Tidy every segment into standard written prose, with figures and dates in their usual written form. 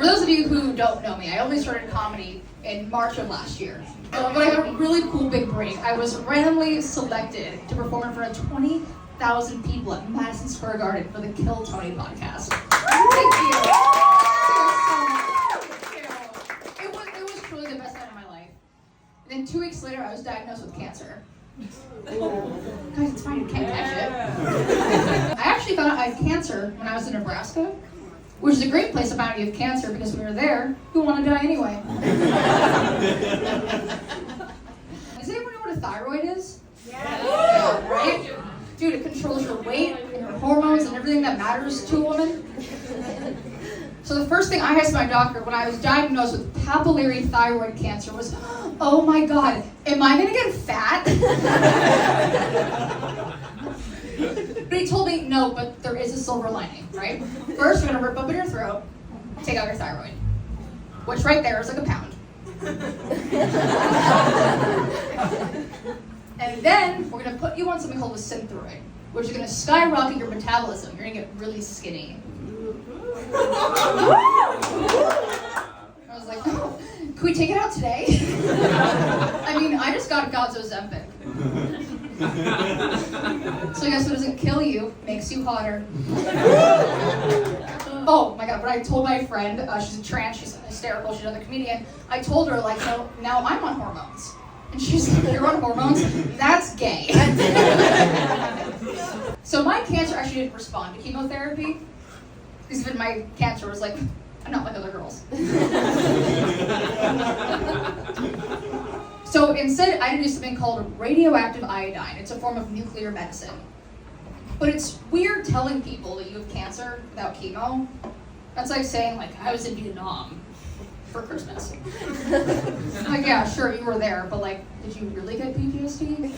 For those of you who don't know me, I only started comedy in March of last year. But I had a really cool big break. I was randomly selected to perform in front of 20,000 people at Madison Square Garden for the Kill Tony podcast. Thank you. It was truly the best night of my life. And then 2 weeks later, I was diagnosed with cancer. Guys, it's fine, you can't catch it. I actually found out I had cancer when I was in Nebraska, which is a great place to find out you have cancer because when you're there, you want to die anyway. Does anyone know what a thyroid is? Yeah, right? Dude, it controls your weight and your hormones and everything that matters to a woman. So the first thing I asked my doctor when I was diagnosed with papillary thyroid cancer was, oh my God, am I gonna get fat? But he told me, no, but there is a silver lining, right? First, we're gonna rip open your throat, take out your thyroid, which right there is like a pound. And then we're gonna put you on something called a Synthroid, which is gonna skyrocket your metabolism. You're gonna get really skinny. I was like, oh, can we take it out today? I mean, I just got God's Ozempic. So I guess what doesn't kill you makes you hotter. Oh my God, when I told my friend, she's a trans, she's hysterical, she's another comedian, I told her, like, no, now I'm on hormones. And she's like, you're on hormones? That's gay. So my cancer actually didn't respond to chemotherapy. Because even my cancer was like, I'm not like other girls. So instead, I had to do something called radioactive iodine. It's a form of nuclear medicine. But it's weird telling people that you have cancer without chemo. That's like saying, like, I was in Vietnam for Christmas. Like, yeah, sure, you were there, but like, did you really get PTSD?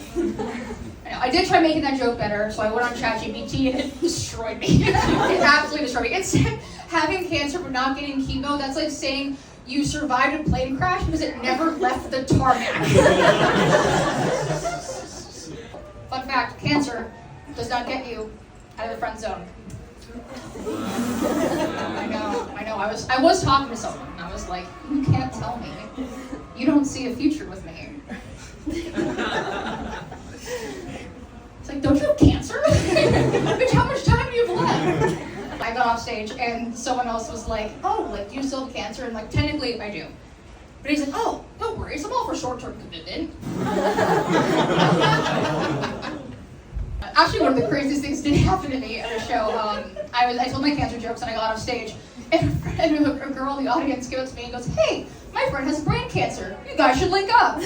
I did try making that joke better, so I went on ChatGPT and it destroyed me. It absolutely destroyed me. It said having cancer but not getting chemo, that's like saying you survived a plane crash because it never left the tarmac. Fun fact, cancer does not get you out of the friend zone. I know. I was talking to someone and I was like, you can't tell me. You don't see a future with me. It's like, don't you have cancer? Bitch, how much time do you have left? I got off stage and someone else was like, oh, like, do you still have cancer? And like, technically I do. But he's like, oh, don't worry, I'm all for short-term commitment. Actually, one of the craziest things did happen to me at a show. I told my cancer jokes and I got off stage, and a girl in the audience came up to me and goes, hey, my friend has brain cancer. You guys should link up.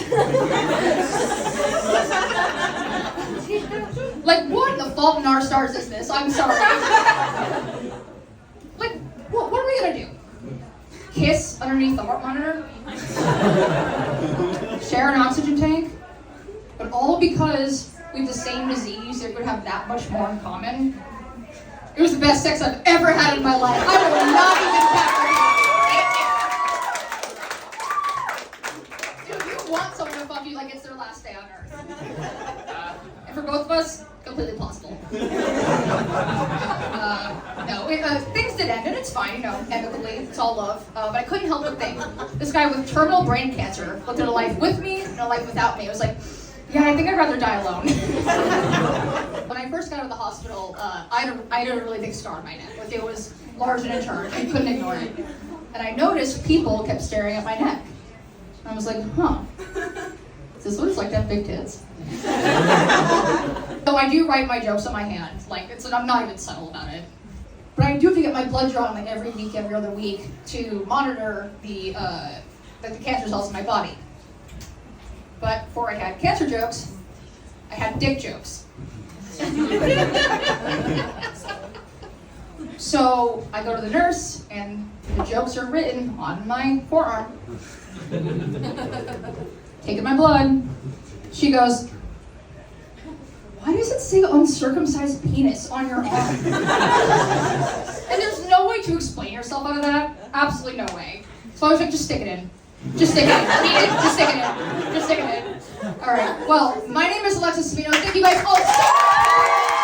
Like, what in the fault in our stars is this? I'm sorry. Like, what are we gonna do? Kiss underneath the heart monitor? Share an oxygen tank? But all because we have the same disease, they're going to have that much more in common. It was the best sex I've ever had in my life. I will not even pepper. Dude, you want someone to fuck you like it's their last day on earth. And for both of us, completely possible. Things did end, and it's fine, you know, amicably, it's all love. But I couldn't help but think, this guy with terminal brain cancer looked at a life with me and a life without me. It was like, yeah, I think I'd rather die alone. When I first got out of the hospital, I had a really big scar on my neck. Like, it was large and interned. I couldn't ignore it. And I noticed people kept staring at my neck. And I was like, huh, is this what it's like to have big tits? So I do write my jokes on my hand. Like, I'm not even subtle about it. But I do have to get my blood drawn like every week, every other week to monitor the cancer cells in my body. But before I had cancer jokes, I had dick jokes. So I go to the nurse, and the jokes are written on my forearm. Taking my blood. She goes, why does it say uncircumcised penis on your arm? And there's no way to explain yourself out of that. Absolutely no way. So I was like, just stick it in. Just stick it in. Just stick it in. Just stick it in. All right. Well, my name is Cimino. Thank you guys all so much.